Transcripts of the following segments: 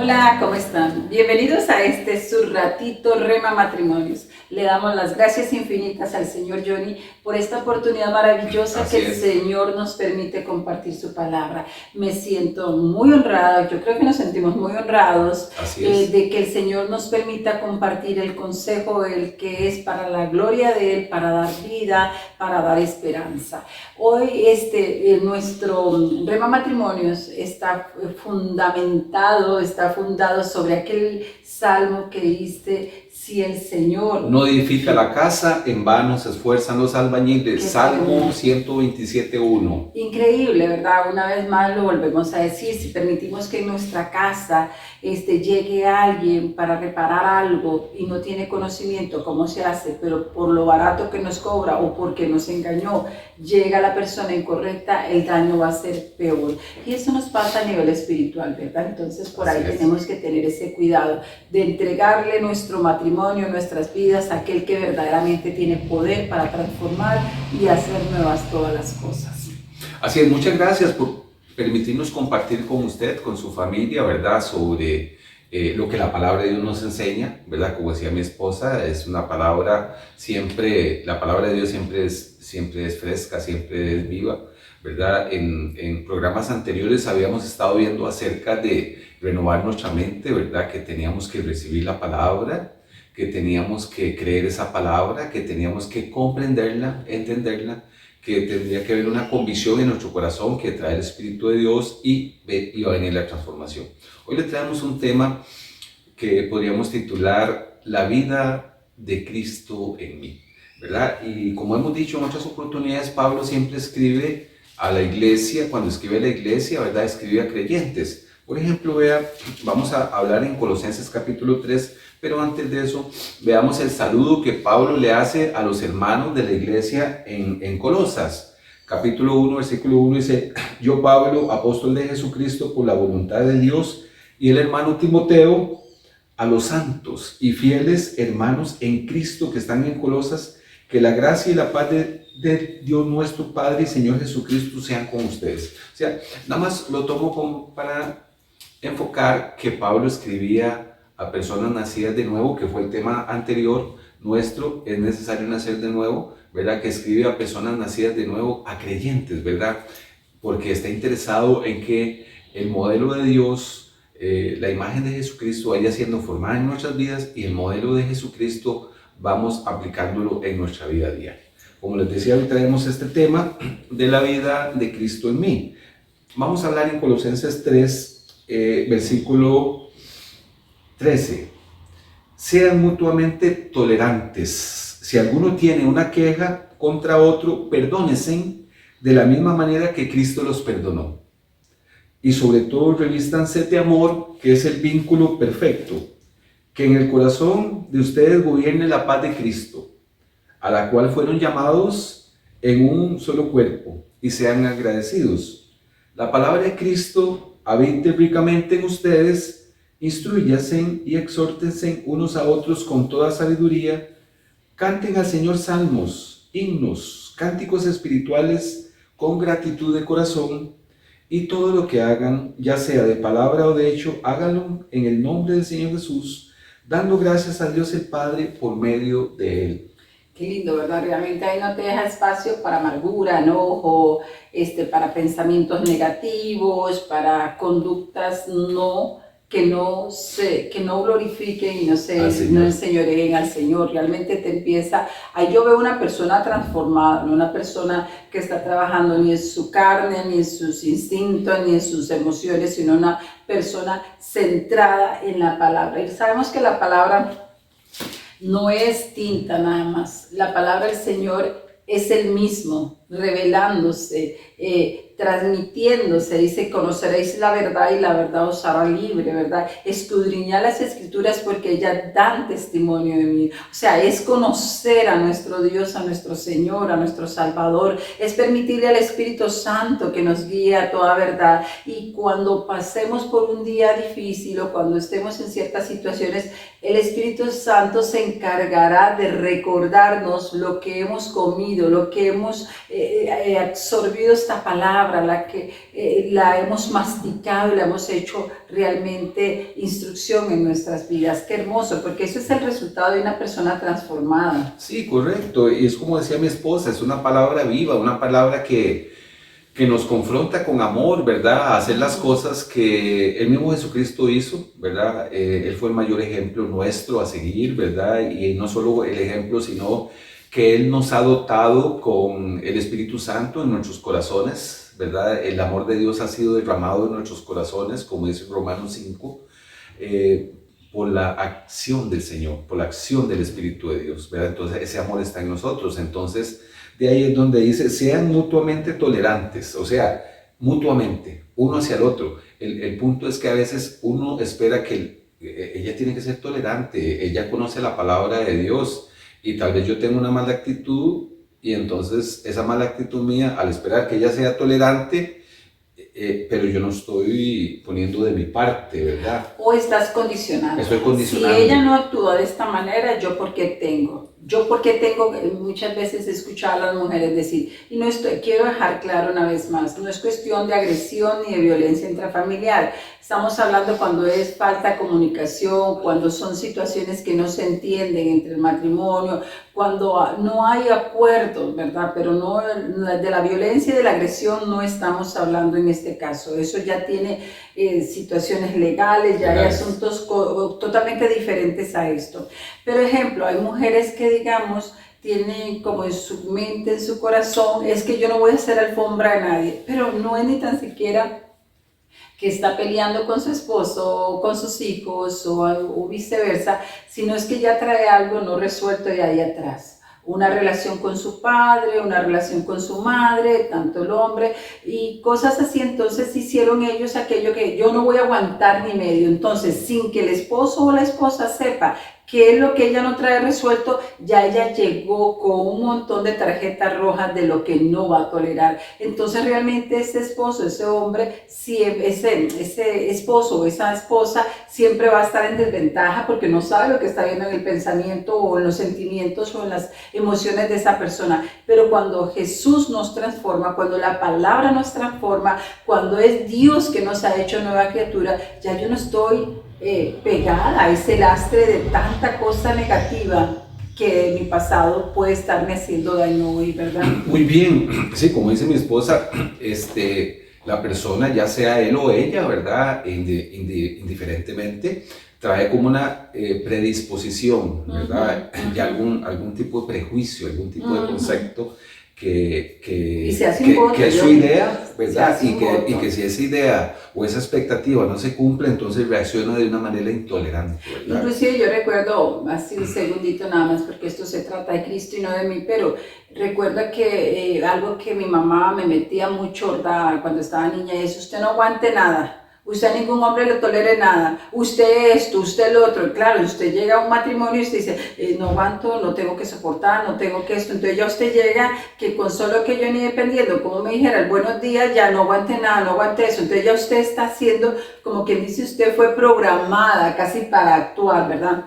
Hola, ¿cómo están? Bienvenidos a este su ratito Rema Matrimonios. Le damos las gracias infinitas al Señor Johnny por esta oportunidad maravillosa que el Señor nos permite compartir su palabra. Me siento muy honrada, yo creo que nos sentimos muy honrados de que el Señor nos permita compartir el consejo, el que es para la gloria de Él, para dar vida, para dar esperanza. Hoy nuestro Rema Matrimonios está fundado sobre aquel salmo que dice: si el Señor no edifica la casa, en vano se esfuerzan los albañiles. Salmo 127:1. Increíble, ¿verdad? Una vez más lo volvemos a decir: si permitimos que en nuestra casa llegue alguien para reparar algo y no tiene conocimiento cómo se hace, pero por lo barato que nos cobra o porque nos engañó, llega la persona incorrecta, el daño va a ser peor. Y eso nos pasa a nivel espiritual, ¿verdad? Entonces por ahí tenemos que tener ese cuidado de entregarle nuestro matrimonio, nuestras vidas a aquel que verdaderamente tiene poder para transformar y hacer nuevas todas las cosas. Así es, muchas gracias por permitirnos compartir con usted, con su familia, ¿verdad? Sobre lo que la palabra de Dios nos enseña, ¿verdad? Como decía mi esposa, es una palabra la palabra de Dios siempre es fresca, siempre es viva, ¿verdad? En programas anteriores habíamos estado viendo acerca de renovar nuestra mente, ¿verdad? Que teníamos que recibir la palabra, que teníamos que creer esa palabra, que teníamos que comprenderla, entenderla, que tendría que haber una convicción en nuestro corazón que trae el Espíritu de Dios y va a venir la transformación. Hoy le traemos un tema que podríamos titular La vida de Cristo en mí, ¿verdad? Y como hemos dicho en otras oportunidades, Pablo siempre escribe a la iglesia, cuando escribe a la iglesia, ¿verdad? Escribe a creyentes. Por ejemplo, vamos a hablar en Colosenses capítulo 3, pero antes de eso, veamos el saludo que Pablo le hace a los hermanos de la iglesia en Colosas. Capítulo 1, versículo 1 dice: yo, Pablo, apóstol de Jesucristo por la voluntad de Dios, y el hermano Timoteo, a los santos y fieles hermanos en Cristo que están en Colosas, que la gracia y la paz de Dios nuestro Padre y Señor Jesucristo sean con ustedes. O sea, nada más lo tomo para enfocar que Pablo escribía a personas nacidas de nuevo, que fue el tema anterior nuestro, es necesario nacer de nuevo, ¿verdad? Que escribe a personas nacidas de nuevo, a creyentes, ¿verdad? Porque está interesado en que el modelo de Dios, la imagen de Jesucristo vaya siendo formada en nuestras vidas y el modelo de Jesucristo vamos aplicándolo en nuestra vida diaria. Como les decía, hoy traemos este tema de la vida de Cristo en mí. Vamos a hablar en Colosenses 3, versículo 13. Sean mutuamente tolerantes. Si alguno tiene una queja contra otro, perdónense de la misma manera que Cristo los perdonó. Y sobre todo revístanse de amor, que es el vínculo perfecto. Que en el corazón de ustedes gobierne la paz de Cristo, a la cual fueron llamados en un solo cuerpo, y sean agradecidos. La palabra de Cristo habite ricamente en ustedes. Instrúyanse y exhórtense unos a otros con toda sabiduría. Canten al Señor salmos, himnos, cánticos espirituales con gratitud de corazón. Y todo lo que hagan, ya sea de palabra o de hecho, háganlo en el nombre del Señor Jesús, dando gracias a Dios el Padre por medio de Él. Qué lindo, ¿verdad? Realmente ahí no te deja espacio para amargura, enojo, para pensamientos negativos, para conductas que no glorifiquen y no enseñoreen al Señor. Realmente te empieza, ahí yo veo una persona transformada, no una persona que está trabajando ni en su carne, ni en sus instintos, ni en sus emociones, sino una persona centrada en la palabra. Y sabemos que la palabra no es tinta nada más, la palabra del Señor es el mismo, revelándose, transmitiéndose. Dice: conoceréis la verdad y la verdad os hará libre, ¿verdad? Escudriñad las escrituras porque ellas dan testimonio de mí. O sea, es conocer a nuestro Dios, a nuestro Señor, a nuestro Salvador. Es permitirle al Espíritu Santo que nos guíe a toda verdad. Y cuando pasemos por un día difícil o cuando estemos en ciertas situaciones, el Espíritu Santo se encargará de recordarnos lo que hemos comido, lo que hemos absorbido esta palabra, la hemos masticado y la hemos hecho realmente instrucción en nuestras vidas. Qué hermoso, porque eso es el resultado de una persona transformada. Sí, correcto. Y es como decía mi esposa, es una palabra viva, una palabra que nos confronta con amor, ¿verdad? A hacer las cosas que el mismo Jesucristo hizo, ¿verdad? Él fue el mayor ejemplo nuestro a seguir, ¿verdad? Y no solo el ejemplo, sino que Él nos ha dotado con el Espíritu Santo en nuestros corazones, ¿verdad? El amor de Dios ha sido derramado en nuestros corazones, como dice Romanos 5, por la acción del Señor, por la acción del Espíritu de Dios, ¿verdad? Entonces ese amor está en nosotros. Entonces de ahí es donde dice, sean mutuamente tolerantes, o sea, mutuamente, uno hacia el otro. El punto es que a veces uno espera que ella tiene que ser tolerante, ella conoce la palabra de Dios y tal vez yo tengo una mala actitud y entonces esa mala actitud mía, al esperar que ella sea tolerante, pero yo no estoy poniendo de mi parte, ¿verdad? O estás condicionando. Estoy condicionando. Si ella no actúa de esta manera, ¿yo por qué tengo? Muchas veces he escuchado a las mujeres decir, y quiero dejar claro una vez más, no es cuestión de agresión ni de violencia intrafamiliar. Estamos hablando cuando es falta de comunicación, cuando son situaciones que no se entienden entre el matrimonio, cuando no hay acuerdos, ¿verdad? Pero no de la violencia y de la agresión no estamos hablando en este caso. Eso ya tiene situaciones legales, ya hay asuntos totalmente diferentes a esto. Pero ejemplo, hay mujeres que digamos tienen como en su mente, en su corazón, es que yo no voy a hacer alfombra a nadie, pero no es ni tan siquiera que está peleando con su esposo o con sus hijos o viceversa, sino es que ya trae algo no resuelto de ahí atrás. Una relación con su padre, una relación con su madre, tanto el hombre, y cosas así. Entonces hicieron ellos aquello que yo no voy a aguantar ni medio. Entonces, sin que el esposo o la esposa sepa qué es lo que ella no trae resuelto, ya ella llegó con un montón de tarjetas rojas de lo que no va a tolerar. Entonces realmente ese esposo, ese hombre, ese esposo o esa esposa siempre va a estar en desventaja porque no sabe lo que está viendo en el pensamiento o en los sentimientos o en las emociones de esa persona. Pero cuando Jesús nos transforma, cuando la palabra nos transforma, cuando es Dios que nos ha hecho nueva criatura, ya yo no estoy pegada a ese lastre de tanta cosa negativa que mi pasado puede estarme haciendo daño hoy, ¿verdad? Muy bien, sí, como dice mi esposa, la persona, ya sea él o ella, ¿verdad? Indiferentemente, trae como una predisposición, ¿verdad? De algún tipo de prejuicio, algún tipo de concepto que es su idea, ¿verdad? Y que si esa idea o esa expectativa no se cumple, entonces reacciona de una manera intolerante, ¿verdad? Inclusive yo recuerdo, así un segundito nada más, porque esto se trata de Cristo y no de mí, pero recuerdo que algo que mi mamá me metía mucho, ¿verdad? Cuando estaba niña, es: usted no aguante nada. Usted a ningún hombre le tolere nada, usted esto, usted lo otro. Claro, usted llega a un matrimonio y usted dice, no aguanto, no tengo que soportar, no tengo que esto. Entonces ya usted llega que con solo que yo ni dependiendo, como me dijera el buenos días, ya no aguante nada, no aguante eso. Entonces ya usted está haciendo, como quien dice, usted fue programada casi para actuar, ¿verdad?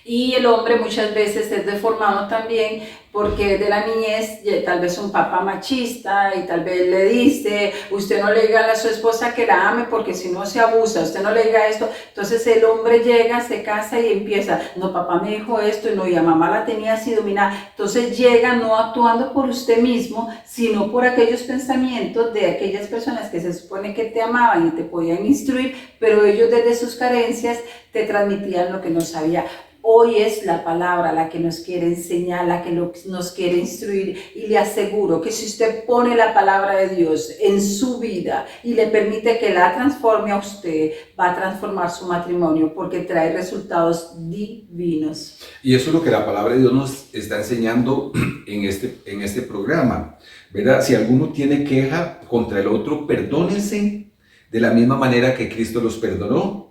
Y el hombre muchas veces es deformado también porque de la niñez tal vez un papá machista y tal vez le dice, usted no le diga a su esposa que la ame porque si no se abusa, usted no le diga esto. Entonces el hombre llega, se casa y empieza, no, papá me dijo esto y no, y a mamá la tenía así dominada. Entonces llega no actuando por usted mismo, sino por aquellos pensamientos de aquellas personas que se supone que te amaban y te podían instruir, pero ellos desde sus carencias te transmitían lo que no sabía. Hoy es la palabra la que nos quiere enseñar, la que nos quiere instruir, y le aseguro que si usted pone la palabra de Dios en su vida y le permite que la transforme a usted, va a transformar su matrimonio porque trae resultados divinos. Y eso es lo que la palabra de Dios nos está enseñando en este programa, ¿verdad? Si alguno tiene queja contra el otro, perdónense de la misma manera que Cristo los perdonó.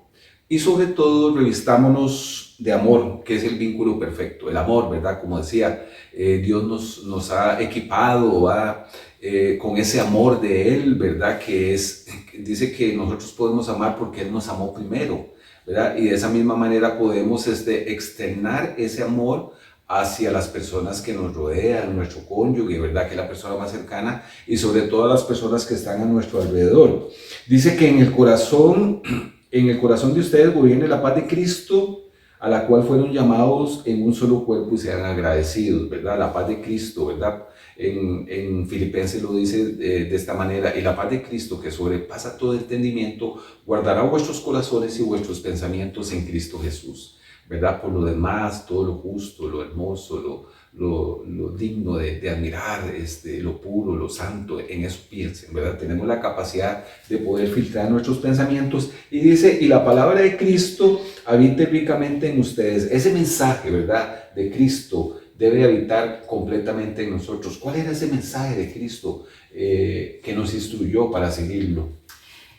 Y sobre todo revistámonos de amor, que es el vínculo perfecto, el amor, ¿verdad? Como decía, Dios nos ha equipado con ese amor de Él, ¿verdad? Dice que nosotros podemos amar porque Él nos amó primero, ¿verdad? Y de esa misma manera podemos externar ese amor hacia las personas que nos rodean, nuestro cónyuge, ¿verdad? Que es la persona más cercana y sobre todo las personas que están a nuestro alrededor. Dice que en el corazón de ustedes gobierne la paz de Cristo, a la cual fueron llamados en un solo cuerpo y sean agradecidos, ¿verdad? La paz de Cristo, ¿verdad? En Filipenses lo dice de esta manera: y la paz de Cristo, que sobrepasa todo entendimiento, guardará vuestros corazones y vuestros pensamientos en Cristo Jesús, ¿verdad? Por lo demás, todo lo justo, lo hermoso, lo digno de admirar, lo puro, lo santo, en eso piensen, ¿verdad? Tenemos la capacidad de poder filtrar nuestros pensamientos. Y dice: y la palabra de Cristo habite ricamente en ustedes. Ese mensaje, ¿verdad?, de Cristo debe habitar completamente en nosotros. ¿Cuál era ese mensaje de Cristo que nos instruyó para seguirlo?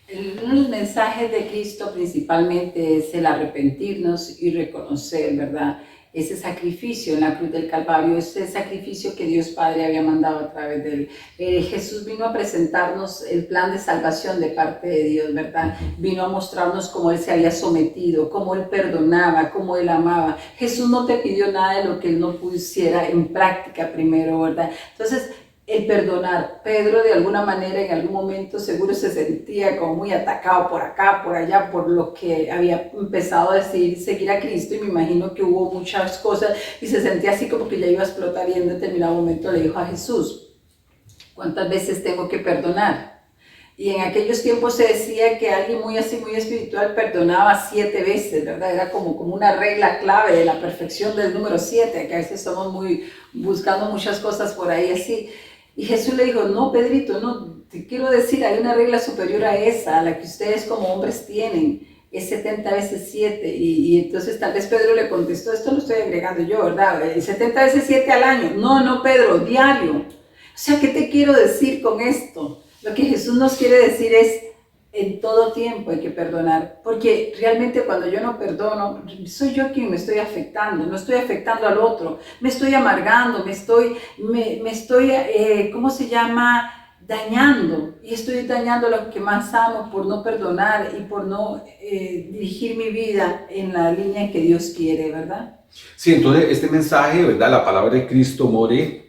El mensaje de Cristo principalmente es el arrepentirnos y reconocer, ¿verdad?, ese sacrificio en la cruz del Calvario, ese sacrificio que Dios Padre había mandado a través de él. Jesús vino a presentarnos el plan de salvación de parte de Dios, ¿verdad? Vino a mostrarnos cómo Él se había sometido, cómo Él perdonaba, cómo Él amaba. Jesús no te pidió nada de lo que Él no pusiera en práctica primero, ¿verdad? Entonces, el perdonar. Pedro de alguna manera en algún momento seguro se sentía como muy atacado por acá, por allá, por lo que había empezado a decir seguir a Cristo, y me imagino que hubo muchas cosas y se sentía así como que ya iba a explotar, y en determinado momento le dijo a Jesús: ¿cuántas veces tengo que perdonar? Y en aquellos tiempos se decía que alguien muy así, muy espiritual, perdonaba 7 veces, ¿verdad? Era como una regla clave de la perfección del número 7, que a veces estamos buscando muchas cosas por ahí así. Y Jesús le dijo: no, Pedrito, no, te quiero decir, hay una regla superior a esa, a la que ustedes como hombres tienen, es 70 veces 7. Y entonces tal vez Pedro le contestó: esto lo estoy agregando yo, ¿verdad? 70 veces 7 al año. No, Pedro, diario. O sea, ¿qué te quiero decir con esto? Lo que Jesús nos quiere decir es: en todo tiempo hay que perdonar, porque realmente cuando yo no perdono, soy yo quien me estoy afectando, no estoy afectando al otro, me estoy amargando, me estoy, ¿cómo se llama?, dañando, y estoy dañando lo que más amo por no perdonar y por no dirigir mi vida en la línea que Dios quiere, ¿verdad? Sí, entonces este mensaje, ¿verdad? La palabra de Cristo more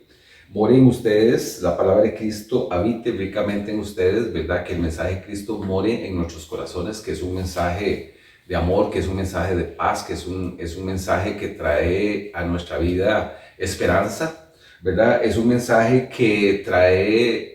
en ustedes, la palabra de Cristo habite ricamente en ustedes, ¿verdad? Que el mensaje de Cristo more en nuestros corazones, que es un mensaje de amor, que es un mensaje de paz, que es un mensaje que trae a nuestra vida esperanza, ¿verdad? Es un mensaje que trae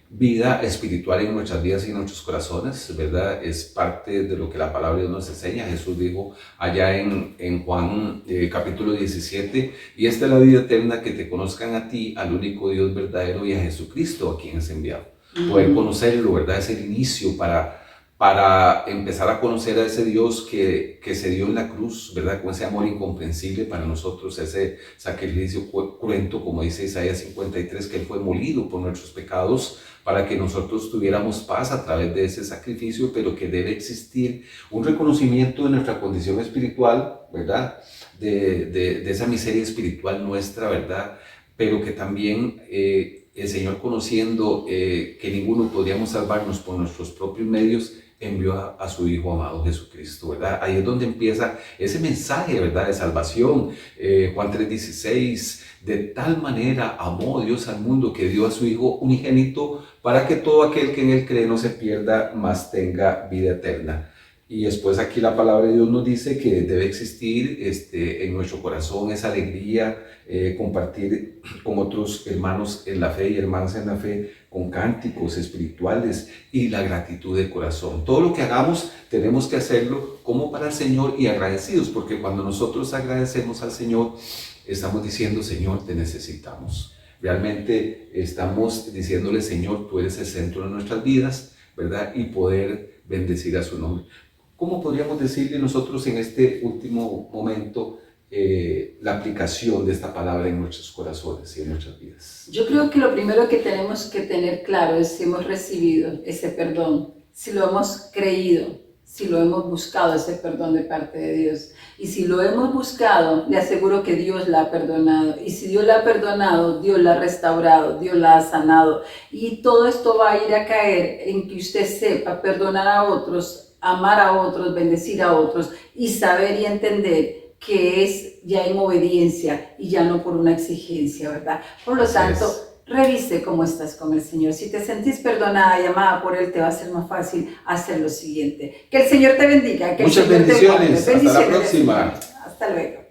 vida espiritual en nuestras vidas y en nuestros corazones, ¿verdad? Es parte de lo que la palabra de Dios nos enseña. Jesús dijo allá en Juan capítulo 17: y esta es la vida eterna, que te conozcan a ti, al único Dios verdadero, y a Jesucristo, a quien es enviado. Poder conocerlo, ¿verdad? Es el inicio para empezar a conocer a ese Dios que se dio en la cruz, ¿verdad? Con ese amor incomprensible para nosotros, ese sacrificio cruento, como dice Isaías 53, que Él fue molido por nuestros pecados para que nosotros tuviéramos paz a través de ese sacrificio, pero que debe existir un reconocimiento de nuestra condición espiritual, ¿verdad? De esa miseria espiritual nuestra, ¿verdad? Pero que también el Señor, conociendo que ninguno podríamos salvarnos por nuestros propios medios, envió a su Hijo amado Jesucristo, ¿verdad? Ahí es donde empieza ese mensaje, ¿verdad?, de salvación. Juan 3:16: de tal manera amó Dios al mundo, que dio a su Hijo unigénito, para que todo aquel que en Él cree no se pierda, mas tenga vida eterna. Y después aquí la palabra de Dios nos dice que debe existir en nuestro corazón esa alegría, compartir con otros hermanos en la fe y hermanas en la fe, con cánticos espirituales y la gratitud de corazón. Todo lo que hagamos tenemos que hacerlo como para el Señor y agradecidos, porque cuando nosotros agradecemos al Señor, estamos diciendo: Señor, te necesitamos. Realmente estamos diciéndole: Señor, tú eres el centro de nuestras vidas, ¿verdad? Y poder bendecir a su nombre. ¿Cómo podríamos decirle nosotros en este último momento la aplicación de esta palabra en nuestros corazones y en nuestras vidas? Yo creo que lo primero que tenemos que tener claro es si hemos recibido ese perdón, si lo hemos creído, si lo hemos buscado, ese perdón de parte de Dios. Y si lo hemos buscado, le aseguro que Dios la ha perdonado. Y si Dios la ha perdonado, Dios la ha restaurado, Dios la ha sanado. Y todo esto va a ir a caer en que usted sepa perdonar a otros, amar a otros, bendecir a otros y saber y entender que es ya en obediencia y ya no por una exigencia, ¿verdad? Por lo Así tanto, es. revise cómo estás con el Señor. Si te sentís perdonada y amada por Él, te va a ser más fácil hacer lo siguiente. Que el Señor te bendiga, que Muchas el Señor te guarde. bendiciones. Hasta la próxima. Hasta luego.